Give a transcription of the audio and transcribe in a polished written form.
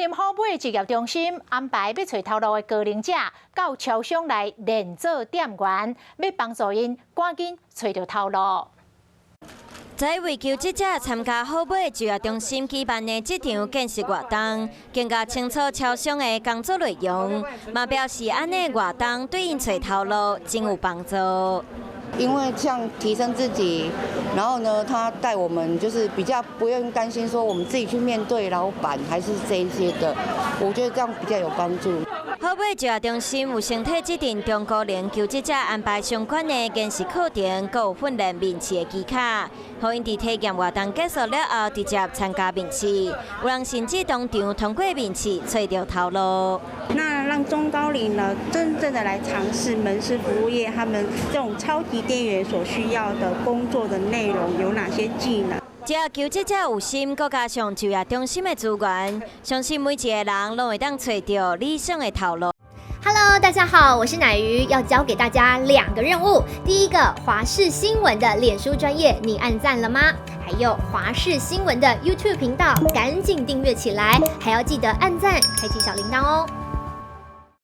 林好买职业中心安排要找头路的高龄者到超商来练做店员，要帮助因赶紧找到头路。在为求职者参加好买就业中心举办的这场见识活动，更加清楚超商的工作内容，嘛表示安尼活动对因找头路真有帮助。因为像提升自己，然后呢，他带我们就是比较不用担心说我们自己去面对老板还是这一些的，我觉得这样比较有帮助。好买就业中心有身体制定中高龄求职者安排相关的见识课程，还有训练面试的技巧，互因伫体验活动结束了后直接参加面试，有人甚至当场通过面试找到头路。那让中高龄呢，真正的来尝试门市服务业，他们这种超级店员所需要的工作的内容有哪些技能？只要求职者有心，再加上就业中心的资源，相信每一个人都会当找到理想的头路。Hello， 大家好，我是乃瑜，要教给大家2个任务。第一个，华视新闻的脸书专页，你按赞了吗？还有华视新闻的 YouTube 频道，赶紧订阅起来，还要记得按赞，开启小铃铛哦。